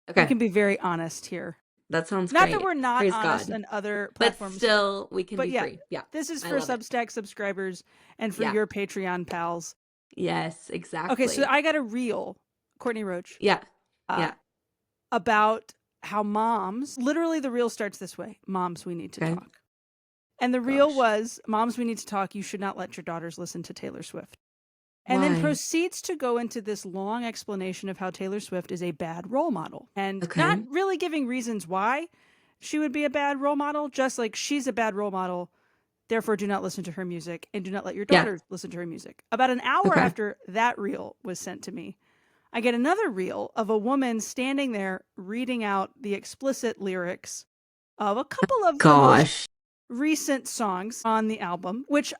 We Okay. can be very honest here. That sounds Not that great. we're not Praise honest God. on other But platforms, still, we can but be yeah, free. Yeah. this is I for love it. Substack subscribers and for Yeah. your Patreon pals. Yes, Okay, so exactly. I got a reel, Courtney Roach, Yeah. uh, Yeah. about how moms, literally the reel starts this way: Moms, we need to Okay. talk. And the reel Gosh. was, Moms, we need to talk. You should not let your daughters listen to Taylor Swift. And then Why? proceeds to go into this long explanation of how Taylor Swift is a bad role model and not Okay. really giving reasons why she would be a bad role model, just like she's a bad role model. Therefore, do not listen to her music and do not let your Yeah. daughters listen to her music. About an hour Okay. after that reel was sent to me, I get another reel of a woman standing there reading out the explicit lyrics of a couple of the most Gosh. recent songs on the album, which,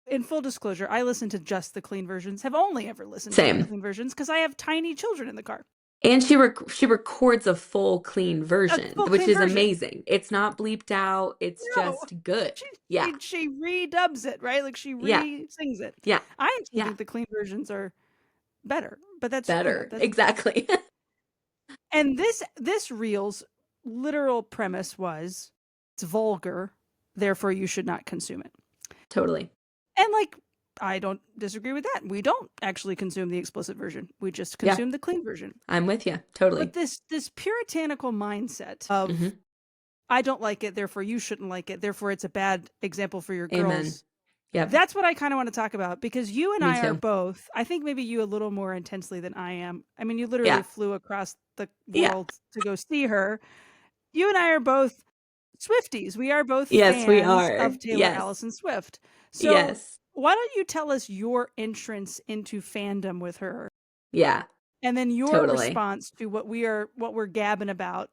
in full disclosure, I listen to just the clean versions, have only ever listened to the Same. clean versions because I have tiny children in the car. And she records a full clean A version, full which clean is version. amazing. It's not bleeped out. It's No, just good. she Yeah. she redubs it, right? Like she Yeah. re-sings it. Yeah. I actually Yeah. think the clean versions are better, but that's, Better. that's, Exactly. and this reel's literal premise was it's vulgar, therefore you should not consume it. Totally. And like, I don't disagree with that. We don't actually consume the explicit version. We just Yeah. consume the clean version. I'm with you. But Totally. this puritanical mindset of Hmm. I don't like it, therefore you shouldn't like it, therefore it's a bad example for your Amen. girls. Yep. That's what I kind of want to talk about because you and Me I are too. both, I think maybe you a little more intensely than I am. I mean, you literally Yeah. flew across the Yeah. world to go see her. You and I are both Swifties. We are both Yes, we fans are. of Taylor Yes. Allison Swift. So, Yes. why don't you tell us your entrance into fandom with her Yeah. and then your Totally. response to what we're gabbing about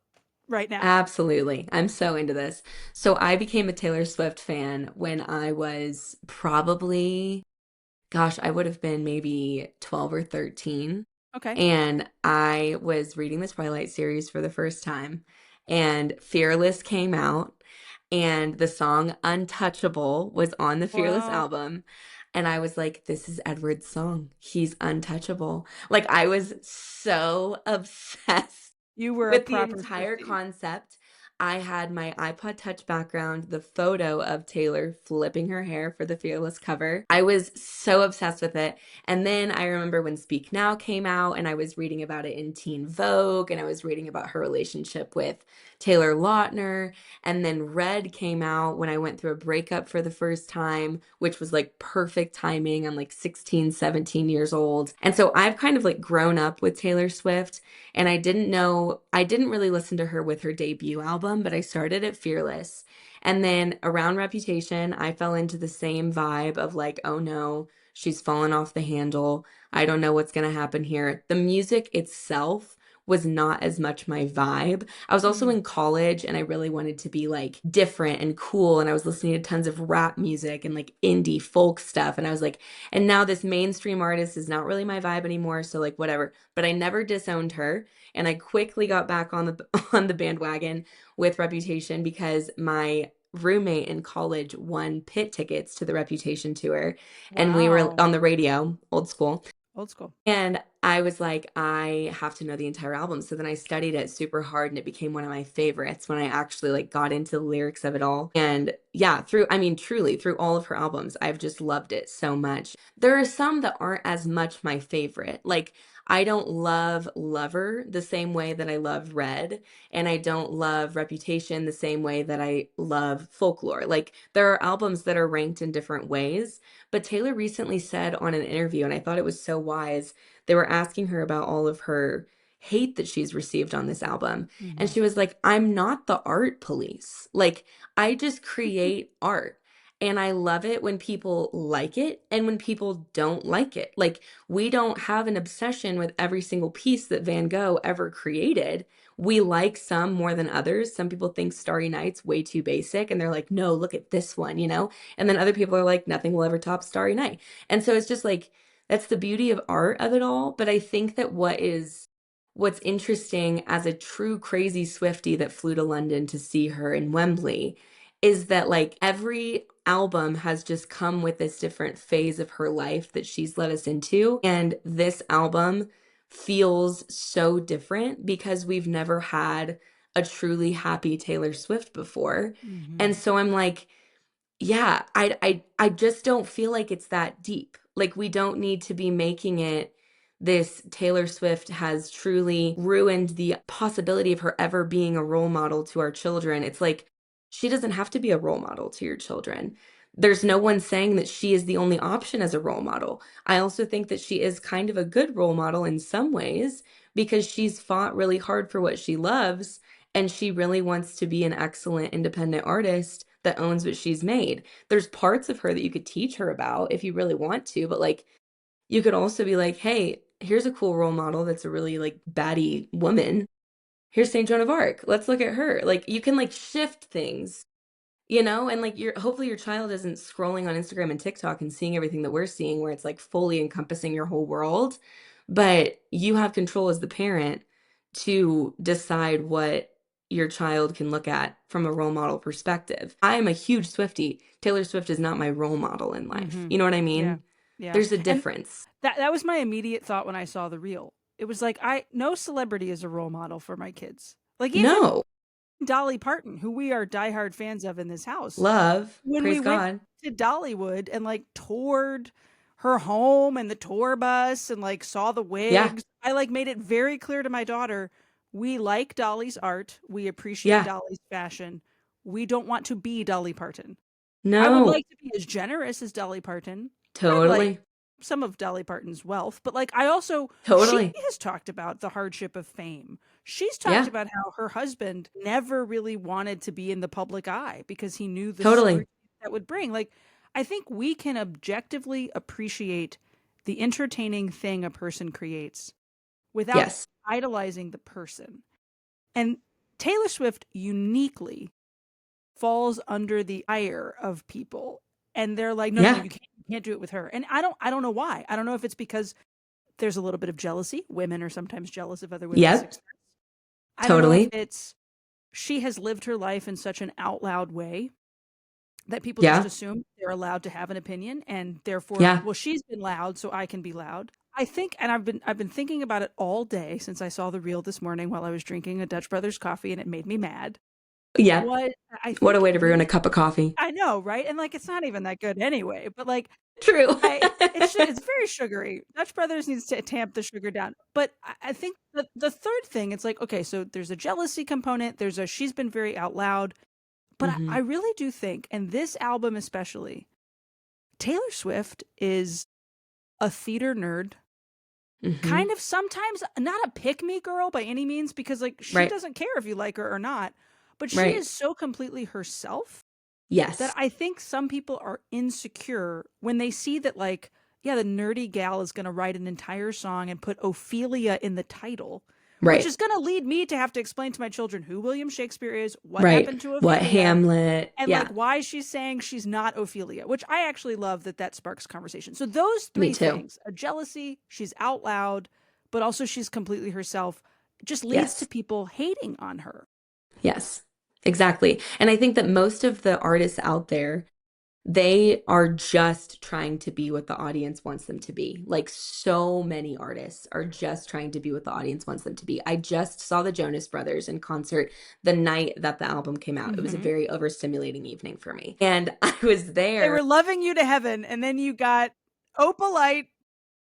right now? Absolutely. I'm so into this. So I became a Taylor Swift fan when I was probably, gosh, I would have been maybe 12 or 13. Okay. And I was reading the Twilight series for the first time, and Fearless came out, and the song Untouchable was on the Fearless Wow. album. And I was like, this is Edward's song. He's untouchable. Like, I was so obsessed You were a with the proper entire Swiftie. concept. I had my iPod Touch background, the photo of Taylor flipping her hair for the Fearless cover. I was so obsessed with it. And then I remember when Speak Now came out, and I was reading about it in Teen Vogue, and I was reading about her relationship with Taylor Lautner. And then Red came out when I went through a breakup for the first time, which was like perfect timing. I'm like 16, 17 years old. And so I've kind of like grown up with Taylor Swift. And I didn't really listen to her with her debut album, but I started at Fearless. And then around Reputation, I fell into the same vibe of like, oh no, she's fallen off the handle. I don't know what's going to happen here. The music itself was not as much my vibe. I was also Mm. in college and I really wanted to be like different and cool. And I was listening to tons of rap music and like indie folk stuff. And I was like, and now this mainstream artist is not really my vibe anymore. So like whatever. But I never disowned her. And I quickly got back on the on the bandwagon with Reputation because my roommate in college won pit tickets to the Reputation tour, and we were Wow. on the radio, old school. Old school. And I was like, I have to know the entire album. So then I studied it super hard and it became one of my favorites when I actually like got into the lyrics of it all. And yeah, I mean, truly through all of her albums, I've just loved it so much. There are some that aren't as much my favorite. Like, I don't love Lover the same way that I love Red, and I don't love Reputation the same way that I love Folklore. Like, there are albums that are ranked in different ways, but Taylor recently said on an interview, and I thought it was so wise, they were asking her about all of her hate that she's received on this album. And Hmm. she was like, I'm not the art police. Like, I just create art. And I love it when people like it and when people don't like it. Like, we don't have an obsession with every single piece that Van Gogh ever created. We like some more than others. Some people think Starry Night's way too basic and they're like, no, look at this one, you know? And then other people are like, nothing will ever top Starry Night. And so it's just like, that's the beauty of art of it all. But I think that what's interesting as a true crazy Swiftie that flew to London to see her in Wembley is that like every album has just come with this different phase of her life that she's led us into. And this album feels so different because we've never had a truly happy Taylor Swift before. And Mhm. so I'm like, yeah, I just don't feel like it's that deep. Like we don't need to be making it this Taylor Swift has truly ruined the possibility of her ever being a role model to our children. It's like she doesn't have to be a role model to your children. There's no one saying that she is the only option as a role model. I also think that she is kind of a good role model in some ways because she's fought really hard for what she loves and she really wants to be an excellent independent artist that owns what she's made. There's parts of her that you could teach her about if you really want to, but like you could also be like, "Hey, here's a cool role model that's a really like baddie woman. Here's Saint Joan of Arc. Let's look at her." Like you can like shift things, and like your hopefully your child isn't scrolling on Instagram and TikTok and seeing everything that we're seeing where it's like fully encompassing your whole world, but you have control as the parent to decide what your child can look at from a role model perspective. I am a huge Swiftie. Taylor Swift is not my role model in life. Mhm. You know what I Yeah. mean? Yeah. There's a And difference. that was my immediate thought when I saw the reel. It was like I no celebrity is a role model for my kids. Like even No. Dolly Parton, who we are diehard fans of in this house, Love. when we Praise went God. to Dollywood and like toured her home and the tour bus and like saw the Yeah. wigs, I like made it very clear to my daughter, we like Dolly's art, we appreciate Yeah. Dolly's fashion. We don't want to be Dolly Parton. I would No. like to be as generous as Dolly Parton. I'd like Totally. some of Dolly Parton's wealth, but like I also she Totally. has talked about the hardship of fame. She's talked Yeah. about how her husband never really wanted to be in the public eye because he knew the Totally. scrutiny that would bring. Like I think we can objectively appreciate the entertaining thing a person creates without Yes. idolizing the person. And Taylor Swift uniquely falls under the ire of people, and they're like, no, no, no, Yeah. you can't do it with her. And I don't know why. I don't know if it's because there's a little bit of jealousy. Women are sometimes jealous of other women's Yep. success. I don't know if Totally. it's she has lived her life in such an out loud way that people just Yeah. assume they're allowed to have an opinion, and therefore, Yeah. well, she's been loud, so I can be loud. I think, and I've been thinking about it all day since I saw the reel this morning while I was drinking a Dutch Brothers coffee, and it made me mad. Yep. What I What a think way it to ruin a really cup of coffee. I know, right? And, like, it's not even that good anyway, but, like, True. I it's very sugary. Dutch Brothers needs to tamp the sugar down. But I think the third thing, it's like, okay, so there's a jealousy component, there's a she's been very out loud, but I Mhm. really do think, and this album especially, Taylor Swift is a theater nerd, kind Mhm. of sometimes not a pick me girl by any means, because, like, she Right. doesn't care if you like her or not, but she Right. is so completely herself that Yes. I think some people are insecure when they see that, like, yeah, the nerdy gal is going to write an entire song and put Ophelia in the title, which Right. is going to lead me to have to explain to my children who William Shakespeare is, what Right. happened to What Ophelia, Hamlet? and like Yeah. why she's saying she's not Ophelia, which I actually love that sparks conversation. So those Me three too. things, a jealousy, she's out loud, but also she's completely herself, just leads to Yes. people hating on her. Yes. Exactly. And I think that most of the artists out there, they are just trying to be what the audience wants them to be. Like so many artists are just trying to be what the audience wants them to be. I just saw the Jonas Brothers in concert the night that the album came out. It was a Hmm. very overstimulating evening for me. And I was They there were loving you to heaven, and then you got Opalite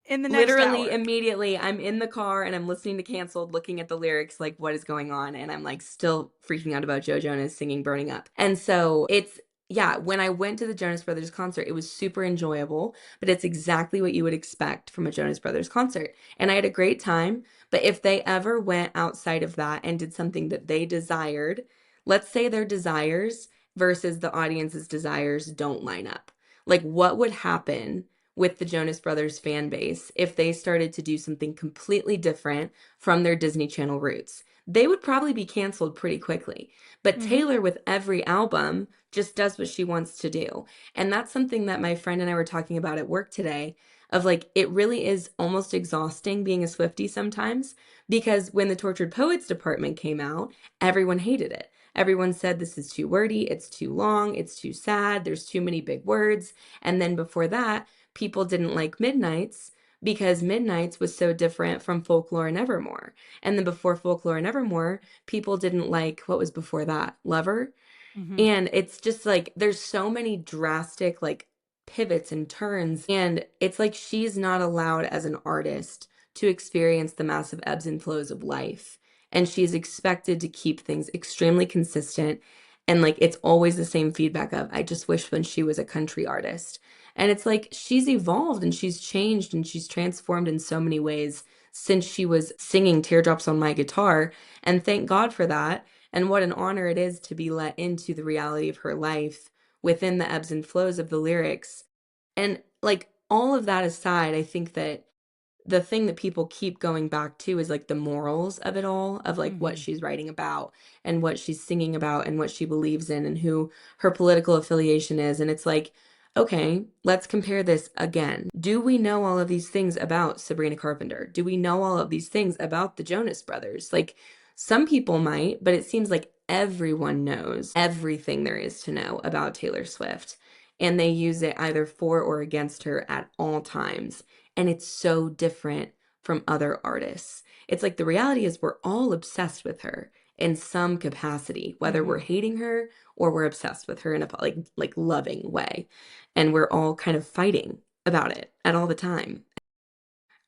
in the next literally hour. immediately. I'm in the car and I'm listening to Canceled, looking at the lyrics, like what is going on? And I'm like still freaking out about Joe Jonas singing Burning Up. And so it's, yeah, when I went to the Jonas Brothers concert, it was super enjoyable, but it's exactly what you would expect from a Jonas Brothers concert. And I had a great time. But if they ever went outside of that and did something that they desired, let's say their desires versus the audience's desires don't line up. Like, what would happen with the Jonas Brothers fan base if they started to do something completely different from their Disney Channel roots? They would probably be canceled pretty quickly. But Hmm. Taylor, with every album, just does what she wants to do. And that's something that my friend and I were talking about at work today of like, it really is almost exhausting being a Swiftie sometimes because when the Tortured Poets department came out, everyone hated it. Everyone said this is too wordy, it's too long, it's too sad, there's too many big words. And then before that, people didn't like Midnights because Midnights was so different from Folklore and Evermore. And then before Folklore and Evermore, people didn't like what was before that, Lover. Hmm. And it's just like there's so many drastic like pivots and turns. And it's like she's not allowed as an artist to experience the massive ebbs and flows of life. And she's expected to keep things extremely consistent. And like it's always the same feedback of, I just wish when she was a country artist. And it's like she's evolved and she's changed and she's transformed in so many ways since she was singing Teardrops on My Guitar. And thank God for that. And what an honor it is to be let into the reality of her life within the ebbs and flows of the lyrics. And like all of that aside, I think that the thing that people keep going back to is like the morals of it all, of like what Hmm. she's writing about and what she's singing about and what she believes in and who her political affiliation is. And it's like, okay, let's compare this again. Do we know all of these things about Sabrina Carpenter? Do we know all of these things about the Jonas Brothers? Like some people might, but it seems like everyone knows everything there is to know about Taylor Swift. And they use it either for or against her at all times. And it's so different from other artists. It's like the reality is we're all obsessed with her in some capacity, whether we're Hmm. hating her or we're obsessed with her in a like loving way. And we're all kind of fighting about it at all the time.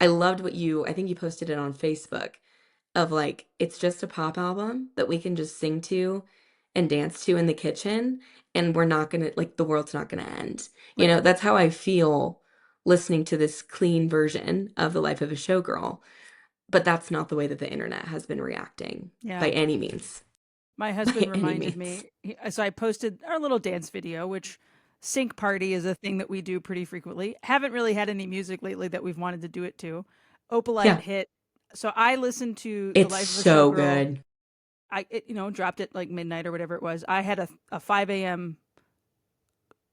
I loved what I think you posted it on Facebook of like it's just a pop album that we can just sing to and dance to in the kitchen and we're not going to like the world's not going to end. You Right. know, that's how I feel listening to this clean version of The Life of a Showgirl, but that's not the way that the internet has been reacting Yeah. by any means. My husband By any reminded means. me. So I posted our little dance video, which sync party is a thing that we do pretty frequently. Haven't really had any music lately that we've wanted to do it to. Opalite Yeah, hit. So I listened to The it's Life of a so Showgirl. good. Dropped it like midnight or whatever it was. I had a 5 a.m.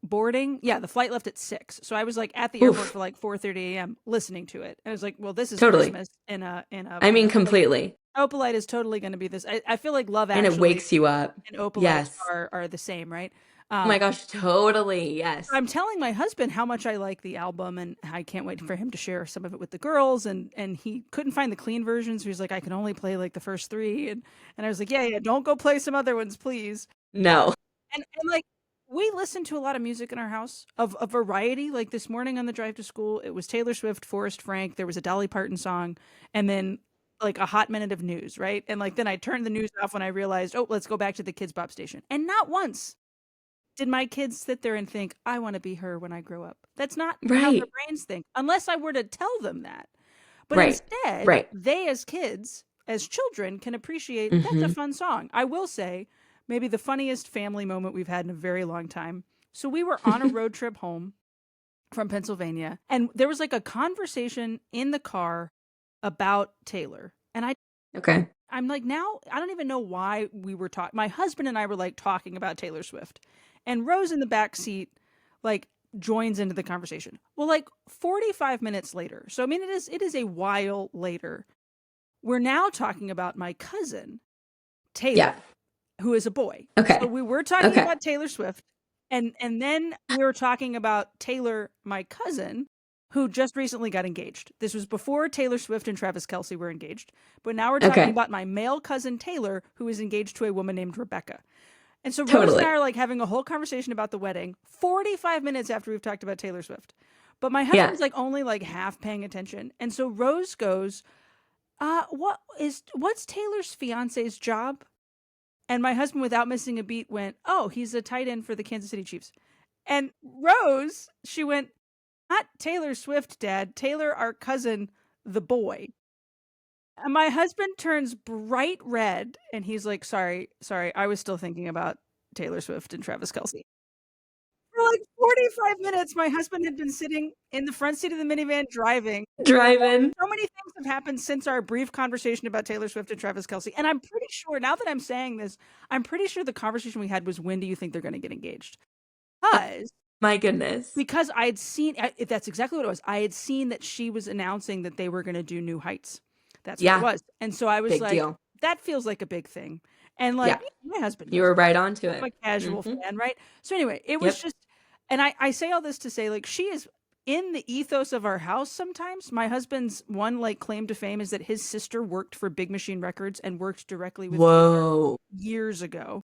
boarding. Yeah, the flight left at 6. So I was like at the airport Oof, for like 4:30 a.m. listening to it. And I was like, well, this is totally. Christmas I mean, like completely. Opalite is totally going to be this. I feel like Love And it Actually wakes you up. and Opalite Yes. are the same, right? Oh my gosh, totally. So Yes. I'm telling my husband how much I like the album, and I can't wait for him to share some of it with the girls. And he couldn't find the clean version, so he's like, I can only play like the first three. And I was like, yeah, yeah, don't go play some other ones, please. No. And like we listen to a lot of music in our house of a variety. Like this morning on the drive to school, it was Taylor Swift, Forrest Frank. There was a Dolly Parton song, and then like a hot minute of news, right? And like then I turned the news off when I realized, oh, let's go back to the Kids Bop station. And not once did my kids sit there and think, I want to be her when I grow up. That's not how their Right. brains think, unless I were to tell them that. But Right. instead, Right. they as kids, as children, can appreciate that's a Mhm. fun song. I will say, maybe the funniest family moment we've had in a very long time. So we were on a road trip home from Pennsylvania, and there was like a conversation in the car about Taylor. And Okay. I'm like, now I don't even know why we were talking. My husband and I were like talking about Taylor Swift, and Rose in the back seat, like joins into the conversation. Well, like 45 minutes later. So I mean, it is a while later. We're now talking about my cousin Yeah. Taylor, who is a boy. So Okay. we were talking Okay. about Taylor Swift, and then we were talking about Taylor, my cousin, who just recently got engaged. This was before Taylor Swift and Travis Kelce were engaged, but now we're talking Okay. about my male cousin Taylor, who is engaged to a woman named Rebecca. And so Rose and I Totally. are like having a whole conversation about the wedding 45 minutes after we've talked about Taylor Swift. But my Yeah. husband's like only like half paying attention. And so Rose goes, what's Taylor's fiance's job? And my husband, without missing a beat, went, oh, he's a tight end for the Kansas City Chiefs. And Rose, she went, not Taylor Swift, Dad. Taylor, our cousin, the boy. And my husband turns bright red and he's like, sorry, sorry. I was still thinking about Taylor Swift and Travis Kelce. For like 45 minutes, my husband had been sitting in the front seat of the minivan driving. Driving. So many things have happened since our brief conversation about Taylor Swift and Travis Kelce. And I'm pretty sure, now that I'm saying this, I'm pretty sure the conversation we had was, when do you think they're going to get engaged? Uh, Because my goodness. because I had seen, that's exactly what it was. I had seen that she was announcing that they were going to do New Heights. That's what it Yeah. was. And so I was Big like, deal. that feels like a big thing. And like Yeah. my husband You knows were right on to I'm it. a casual Mhm. fan, right? So anyway, it was Yep. just, and I say all this to say, like, she is in the ethos of our house sometimes. My husband's one like claim to fame is that his sister worked for Big Machine Records and worked directly with Taylor Whoa. years ago.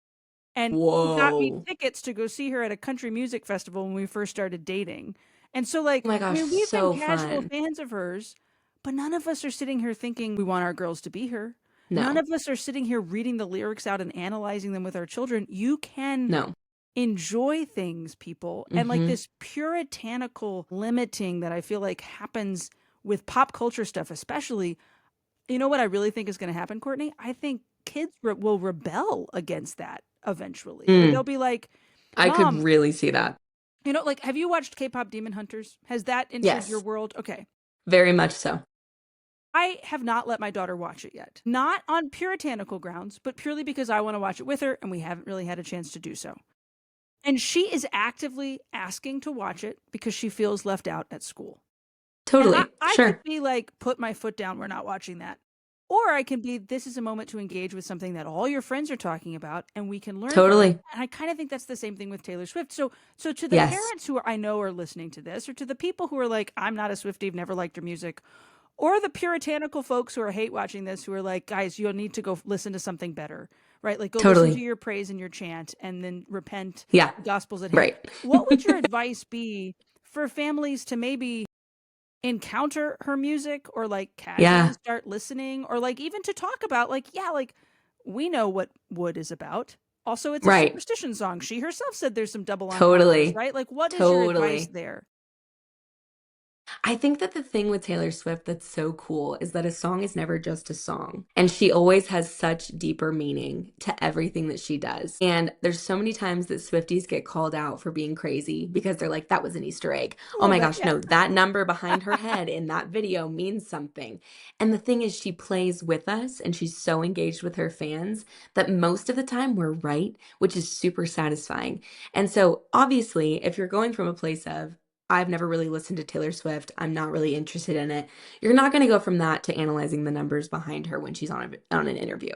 And he got me Whoa. tickets to go see her at a country music festival when we first started dating. And so, Oh like, my I gosh, mean, we've been so casual fun. fans of hers, but none of us are sitting here thinking we want our girls to be her. None No, of us are sitting here reading the lyrics out and analyzing them with our children. You can no. enjoy things, people. And like Mm-hmm. this puritanical limiting that I feel like happens with pop culture stuff, especially, you know what I really think is going to happen, Courtney? I think kids will rebel against that eventually. Or they'll Mm, be like, I could Mom, really see that. you know, like, have you watched K-pop Demon Hunters? Has that entered your Yes, world? Okay. very much so. I have not let my daughter watch it yet. Not on puritanical grounds, but purely because I want to watch it with her and we haven't really had a chance to do so. And she is actively asking to watch it because she feels left out at school. And I, Totally. I could Sure. be like, put my foot down, we're not watching that. Or I can be, this is a moment to engage with something that all your friends are talking about and we can learn from it. Totally. And I kind of think that's the same thing with Taylor Swift. So to the Yes. parents who I know are listening to this, or to the people who are like, I'm not a Swiftie, I've never liked her music, or the puritanical folks who are hate watching this, who are like, guys, you'll need to go listen to something better, right? Like, go listen to Totally. your praise and your chant and then repent. Yeah. The gospel's at hand. Right. What would your advice be for families to maybe encounter her music or like casually Yeah. start listening, or like even to talk about, like, yeah, like, we know what Wood is about. Also, it's a Right. superstition song. She herself said there's some double entendres, Totally. right? Like, what is your advice Totally. there? I think that the thing with Taylor Swift that's so cool is that a song is never just a song. And she always has such deeper meaning to everything that she does. And there's so many times that Swifties get called out for being crazy because they're like, that was an Easter egg. A Oh little my bit, gosh, yeah. no, that number behind her head in that video means something. And the thing is, she plays with us and she's so engaged with her fans that most of the time we're right, which is super satisfying. And so, obviously, if you're going from a place of, I've never really listened to Taylor Swift. I'm not really interested in it. You're not going to go from that to analyzing the numbers behind her when she's on an interview.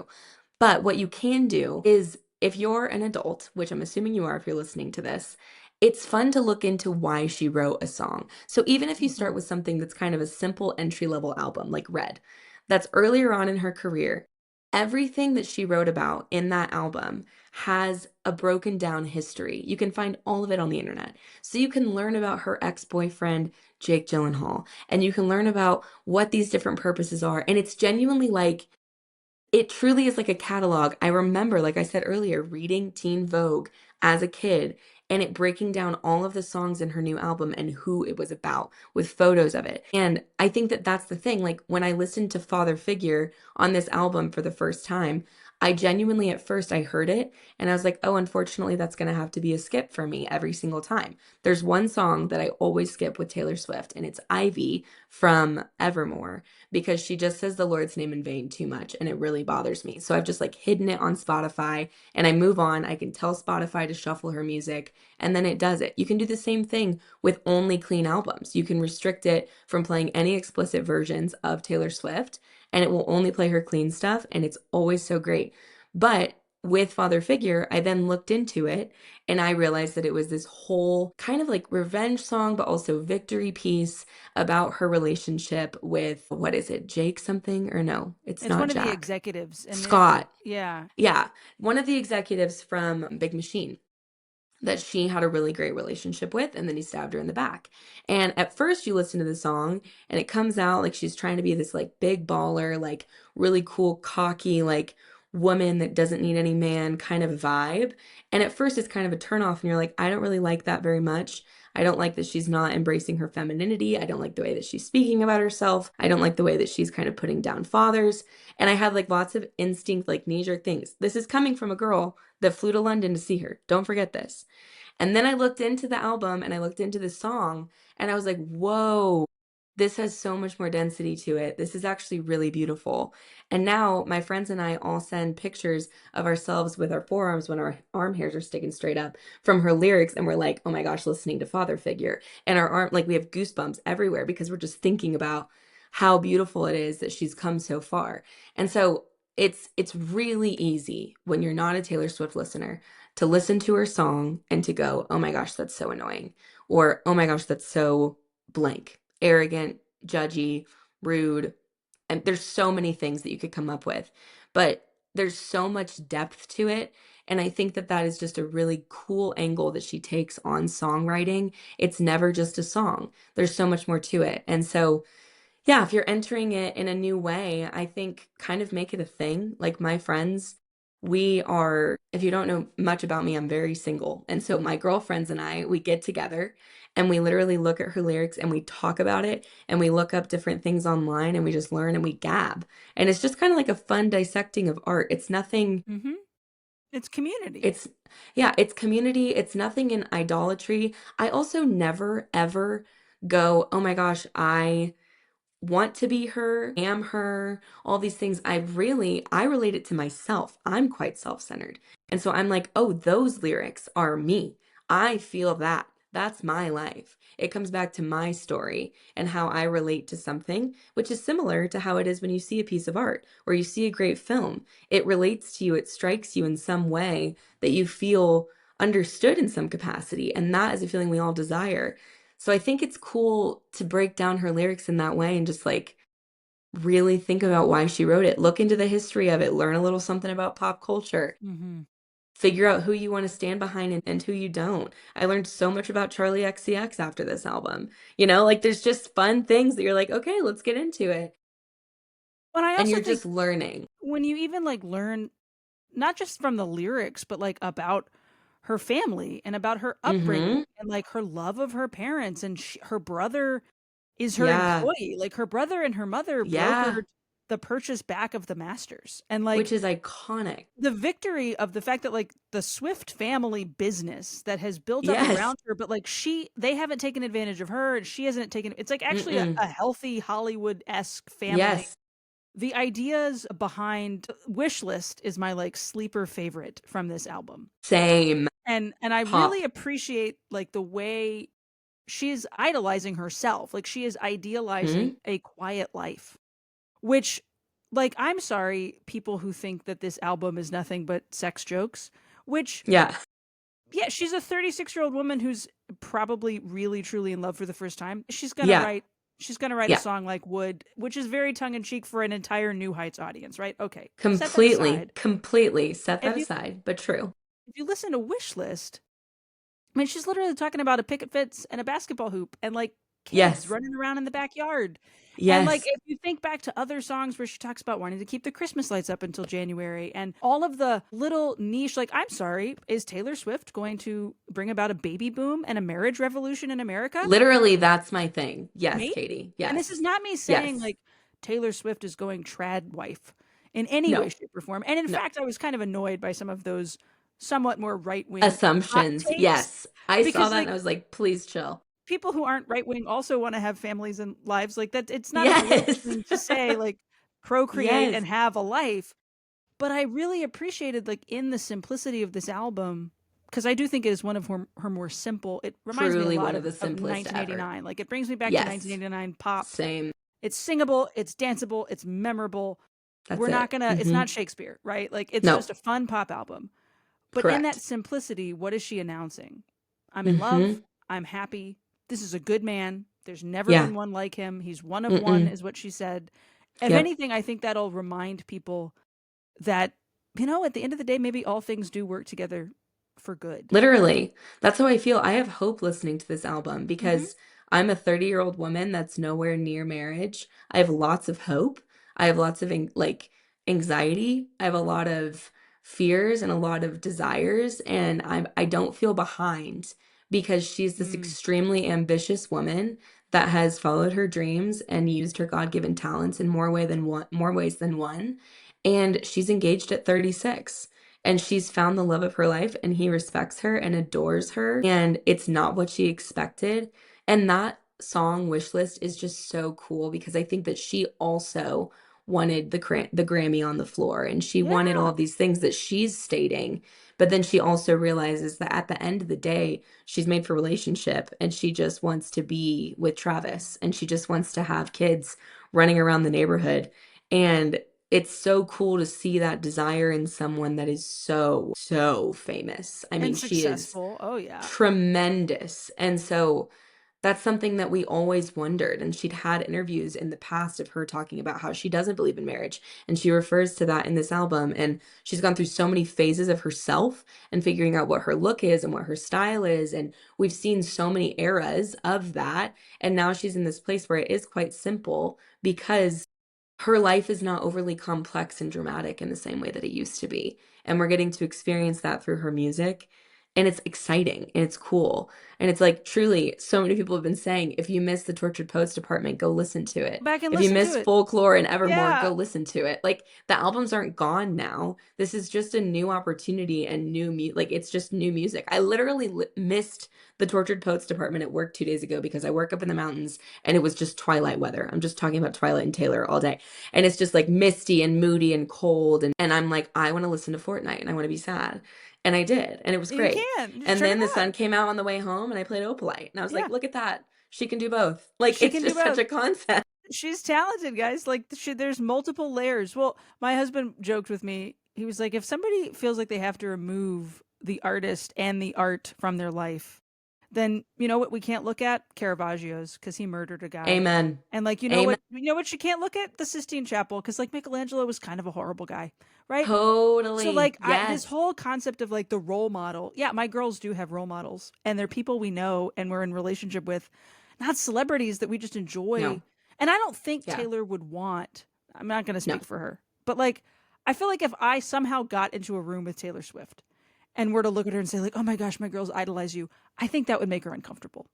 But what you can do is if you're an adult, which I'm assuming you are if you're listening to this, it's fun to look into why she wrote a song. So even if you start Mhm. with something that's kind of a simple entry level album like Red, that's earlier on in her career, everything that she wrote about in that album has a broken down history. You can find all of it on the internet. So you can learn about her ex-boyfriend, Jake Gyllenhaal, and you can learn about what these different purposes are. And it's genuinely like it truly is like a catalog. I remember, like I said earlier, reading Teen Vogue as a kid and it breaking down all of the songs in her new album and who it was about with photos of it. And I think that that's the thing. Like when I listened to Father Figure on this album for the first time, I genuinely at first I heard it and I was like, "Oh, unfortunately that's going to have to be a skip for me every single time." There's one song that I always skip with Taylor Swift and it's Ivy from Evermore because she just says the Lord's name in vain too much and it really bothers me. So I've just like hidden it on Spotify and I move on. I can tell Spotify to shuffle her music and then it does it. You can do the same thing with only clean albums. You can restrict it from playing any explicit versions of Taylor Swift and it will only play her clean stuff and it's always so great. But with Father Figure, I then looked into it and I realized that it was this whole kind of like revenge song, but also victory piece about her relationship with what is it, Jake something or no, it's It's not one of the Jack. executives, and Scott. yeah. Yeah, one of the executives from Big Machine that she had a really great relationship with and then he stabbed her in the back. And at first you listen to the song and it comes out like she's trying to be this like big baller, like really cool cocky like woman that doesn't need any man kind of vibe. And at first it's kind of a turn off and you're like, I don't really like that very much. I don't like that she's not embracing her femininity. I don't like the way that she's speaking about herself. I don't like the way that she's kind of putting down fathers. And I have like lots of instinct, like knee jerk things. This is coming from a girl that flew to London to see her. Don't forget this. And then I looked into the album and I looked into the song and I was like, whoa, this has so much more density to it. This is actually really beautiful. And now my friends and I all send pictures of ourselves with our forearms when our arm hairs are sticking straight up from her lyrics. And we're like, oh my gosh, listening to Father Figure. And our arm, like we have goosebumps everywhere because we're just thinking about how beautiful it is that she's come so far. And so it's really easy when you're not a Taylor Swift listener to listen to her song and to go, oh my gosh, that's so annoying. Or, oh my gosh, that's so blank, arrogant, judgy, rude, and there's so many things that you could come up with, but there's so much depth to it, and I think that that is just a really cool angle that she takes on songwriting. It's never just a song. There's so much more to it, and so yeah, if you're entering it in a new way, I think kind of make it a thing. Like my friends, we are, if you don't know much about me, I'm very single. And so my girlfriends and I, we get together and we literally look at her lyrics and we talk about it and we look up different things online and we just learn and we gab. And it's just kind of like a fun dissecting of art. It's nothing, Mhm. It's community. it's, yeah, it's community. It's nothing in idolatry. I also never, ever go, oh my gosh, I want to be her, am her, all these things. I relate it to myself. I'm quite self-centered. And so I'm like, oh, those lyrics are me. I feel that. That's my life. It comes back to my story and how I relate to something, which is similar to how it is when you see a piece of art or you see a great film. It relates to you, it strikes you in some way that you feel understood in some capacity. And that is a feeling we all desire. So I think it's cool to break down her lyrics in that way and just like really think about why she wrote it. Look into the history of it, learn a little something about pop culture, Mhm. figure out who you want to stand behind and who you don't. I learned so much about Charlie XCX after this album. Like there's just fun things that you're like, okay, let's get into it. But I And also you're think just learning. when you even, like, learn not just from the lyrics, but, like, about her family and about her upbringing Mm-hmm. and, like, her love of her parents, and her brother is her Yeah. employee. Like, her brother and her mother Yeah. brokered the purchase back of the masters, and, like, Which is iconic. the victory of the fact that, like, the Swift family business that has built up Yes. around her, but, like, they haven't taken advantage of her, and she hasn't taken it's, like, actually Mm-mm. a healthy Hollywood-esque family. Yes. The ideas behind Wishlist is my, like, sleeper favorite from this album. Same. And I Pop. really appreciate, like, the way she's idolizing herself, like, she is Hmm. idealizing a quiet life, which, like, I'm sorry, people who think that this album is nothing but sex jokes, which Yeah. yeah, she's a 36-year-old woman who's probably really truly in love for the first time. Yeah. She's gonna write a Yeah. song like Wood, which is very tongue in cheek for an entire New Heights audience, right? Okay, set that Completely, aside. completely set If that you aside, but true. if you listen to Wish List, I mean, she's literally talking about a picket fence and a basketball hoop and, like, kids Yes. running around in the backyard. And, like, Yes. if you think back to other songs where she talks about wanting to keep the Christmas lights up until January and all of the little niche, like, I'm sorry, is Taylor Swift going to bring about a baby boom and a marriage revolution in America? Literally, that's my thing. Yes, Maybe. Katie. And this is Yes. not me saying, Yes. like, Taylor Swift is going trad wife in any way, No. shape, or form. And in No. fact, I was kind of annoyed by some of those somewhat more right-wing hot Assumptions. takes Yes. I saw because, that and like, I was like, please chill. people who aren't right wing also want to have families and lives like that. It's not a political Yes. thing to say, like, procreate Yes. and have a life. But I really appreciated, like, in the simplicity of this album, because I do think it is one of her more simple. It reminds me a Truly lot one of the of simplest ever. 1989. Like, it brings me back to Yes. 1989 pop. Same. It's singable, it's danceable, it's memorable. That's it. It's Hmm. not Shakespeare, right? Like, it's No. just a fun pop album. But in that Correct. simplicity, what is she announcing? I'm in love. Hmm. I'm happy. This is a good man. There's never Yeah. been one like him. He's one of one, Mm-mm. is what she said. If Yep. anything, I think that'll remind people that, at the end of the day, maybe all things do work together for good. Literally. That's how I feel. I have hope listening to this album Hmm. because I'm a 30-year-old woman that's nowhere near marriage. I have lots of hope. I have lots of like anxiety. I have a lot of fears and a lot of desires, and I don't feel behind because she's this Mm. extremely ambitious woman that has followed her dreams and used her God-given talents in more ways than one. And she's engaged at 36 and she's found the love of her life and he respects her and adores her and it's not what she expected. And that song Wishlist is just so cool because I think that she also wanted the Grammy on the floor and she wanted all Yeah. of these things that she's stating, but then she also realizes that at the end of the day she's made for relationship and she just wants to be with Travis and she just wants to have kids running around the neighborhood. And it's so cool to see that desire in someone that is so, so famous. I mean, And she is successful. Oh, yeah. tremendous. And so That's something that we always wondered, and she'd had interviews in the past of her talking about how she doesn't believe in marriage, and she refers to that in this album, and she's gone through so many phases of herself and figuring out what her look is and what her style is, and we've seen so many eras of that, and now she's in this place where it is quite simple because her life is not overly complex and dramatic in the same way that it used to be, and we're getting to experience that through her music, and it's exciting, and it's cool. And it's like truly, so many people have been saying, if you miss the Tortured Poets Department, go listen to it. Back and If you listen miss to it. Folklore and Evermore, Yeah. go listen to it. Like the albums aren't gone now. This is just a new opportunity and like it's just new music. I literally missed the Tortured Poets Department at work 2 days ago because I work up in the mountains and it was just twilight weather. I'm just talking about Twilight and Taylor all day. And it's just like misty and moody and cold. And I'm like, I want to listen to Fortnite and I want to be sad. And I did, and it was You great. can. Just And turn then it the on. sun came out on the way home and I played Opalite. And I was Yeah. like, look at that. She can do both. Like She it's can do just such both. a concept. She's talented, guys. Like there's multiple layers. Well, my husband joked with me. He was like, if somebody feels like they have to remove the artist and the art from their life, then you know what we can't look at? Caravaggio's, because he murdered a guy. Amen. And like Amen. you know what you can't look at? The Sistine Chapel, because like Michelangelo was kind of a horrible guy, right? Totally. So like yes. this whole concept of like the role model. Yeah, my girls do have role models, and they're people we know and we're in relationship with, not celebrities that we just enjoy. No. And I don't think Yeah. Taylor would want. I'm not going to No. speak for her, but like I feel like if I somehow got into a room with Taylor Swift and were to look at her and say like, "Oh my gosh, my girls idolize you," I think that would make her uncomfortable.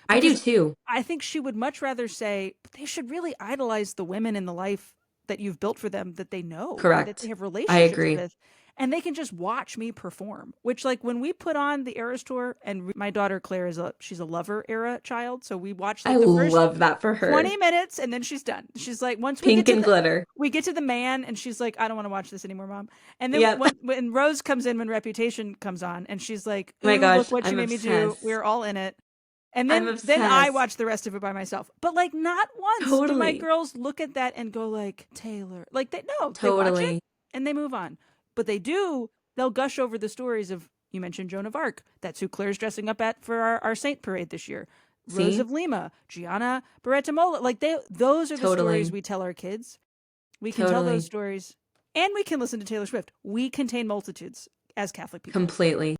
I do Because too. I think she would much rather say they should really idolize the women in the life that you've built for them that they know and that Correct. they have I relationships agree. with, and they can just watch me perform. Which like when we put on the Eras tour, and my daughter Claire she's a Lover era child, so we watch I like the first love that for her. 20 minutes and then she's done. She's like, once we Pink get to and the glitter. we get to the man and she's like, I don't want to watch this anymore, Mom. And then Yep. when Rose comes in, when Reputation comes on, and she's like, ooh, My gosh, look what she I'm made me do. obsessed. We're all in it. And I'm then I obsessed. watch the rest of it by myself. But like not once do my Totally. girls look at that and go like, Taylor. Like they watch it Totally. and they move on. But they'll gush over the stories of, you mentioned Joan of Arc. That's who Claire's dressing up at for our Saint Parade this year. Rose See? of Lima, Gianna Barrettamola. Like those are the Totally. stories we tell our kids. We can tell Totally. those stories. And we can listen to Taylor Swift. We contain multitudes as Catholic people. Completely.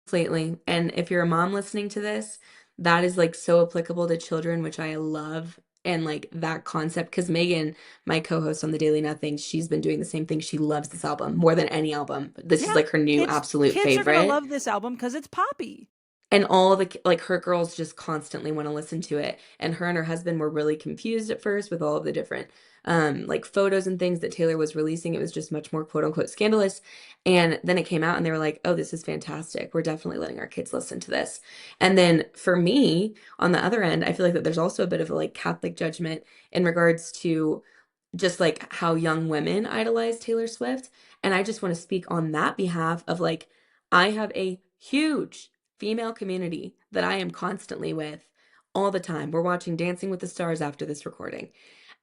Completely. And if you're a mom listening to this, that is like so applicable to children, which I love. And like that concept, because Megan, my co-host on the Daily Nothing, she's been doing the same thing. She loves this album more than any album. This is like her new absolute kids favorite. Kids are gonna love this album because it's poppy. And all the like her girls just constantly want to listen to it. And her husband were really confused at first with all of the different like photos and things that Taylor was releasing. It was just much more quote unquote scandalous. And then it came out and they were like, oh, this is fantastic. We're definitely letting our kids listen to this. And then for me, on the other end, I feel like that there's also a bit of a like Catholic judgment in regards to just like how young women idolize Taylor Swift. And I just want to speak on that behalf of like, I have a huge female community that I am constantly with all the time. We're watching Dancing with the Stars after this recording.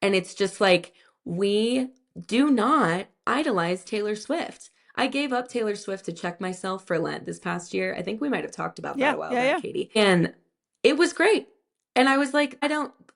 And it's just like, we do not idolize Taylor Swift. I gave up Taylor Swift to check myself for Lent this past year. I think we might have talked about that a while back, Katie. And it was great. And I was like,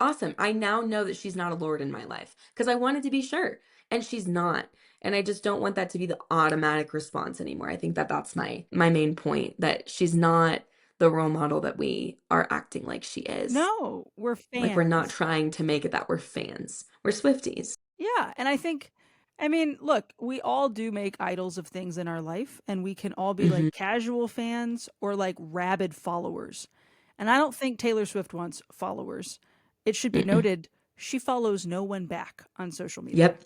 awesome. I now know that she's not a Lord in my life because I wanted to be sure. And she's not. And I just don't want that to be the automatic response anymore. I think that that's my main point, that she's not the role model that we are acting like she is. No, we're fans. Like we're not trying to make it that we're fans. We're Swifties. Yeah, and I think, I mean, look, we all do make idols of things in our life, and we can all be like casual fans or like rabid followers. And I don't think Taylor Swift wants followers. It should be noted, she follows no one back on social media. Yep.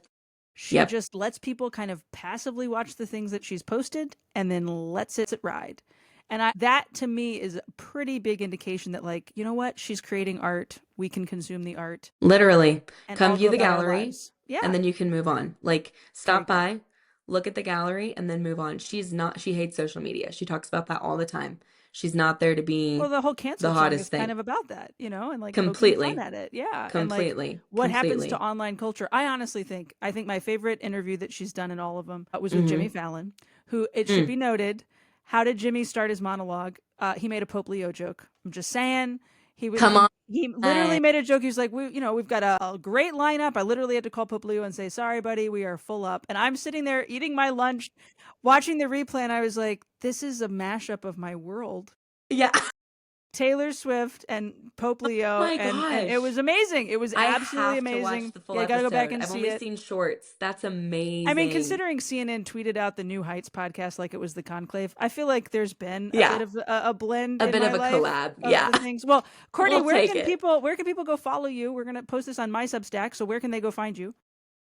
She just lets people kind of passively watch the things that she's posted and then lets it ride. And that to me is a pretty big indication that, like, you know what? She's creating art. We can consume the art. Literally. Come view the gallery. Yeah. And then you can move on. Like, stop by, look at the gallery, and then move on. She hates social media. She talks about that all the time. She's not there to be the whole Cancel the song hottest is thing. kind of about that, you know, and like completely fun at it. Yeah. Completely. And like what happens to online culture. I think my favorite interview that she's done in all of them was with Jimmy Fallon, who, it should be noted, how did Jimmy start his monologue? He made a Pope Leo joke. I'm just saying. Come on. He literally made a joke. He was like, we've got a great lineup. I literally had to call Pope Leo and say, sorry, buddy, we are full up. And I'm sitting there eating my lunch, watching the replay, and I was like, this is a mashup of my world. Yeah. Taylor Swift and Pope Leo, my and it gosh. was amazing. It was I absolutely have to watch amazing. the full Yeah, gotta go back episode. and I've see only it. seen shorts. That's amazing. I mean, considering CNN tweeted out the New Heights podcast like it was the Conclave, I feel like there's been a Yeah. bit of a blend A in bit my of a life collab. of Yeah. the things. Well, Courtney, We'll take it. where can people go follow you? We're gonna post this on my Substack, so where can they go find you?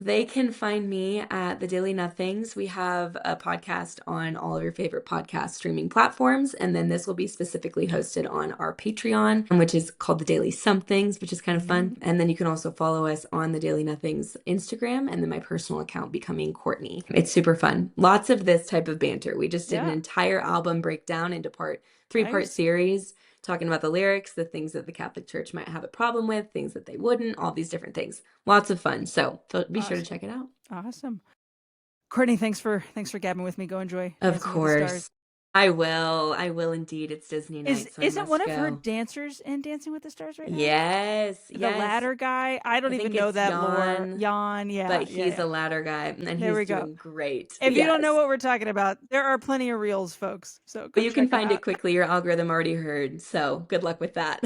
They can find me at The Daily Nothings. We have a podcast on all of your favorite podcast streaming platforms, and then this will be specifically hosted on our Patreon, which is called The Daily Somethings, which is kind of fun. And then you can also follow us on The Daily Nothings Instagram, and then my personal account, Becoming Courtney. It's super fun. Lots of this type of banter. We just did an entire album breakdown into three-part series, talking about the lyrics, the things that the Catholic Church might have a problem with, things that they wouldn't, all these different things. Lots of fun. So be sure to check it out. Awesome. Courtney, thanks for gabbing with me. Go enjoy Of Dancing with the course. Stars. I will indeed. It's Disney night, so Isn't one of her go. dancers in Dancing with the Stars right now? Yes. The ladder guy. I don't even know that lore. Jan, yeah. But he's a ladder guy, and he's doing great. If you don't know what we're talking about, there are plenty of reels, folks. So but you can find it quickly. Your algorithm already heard. So good luck with that.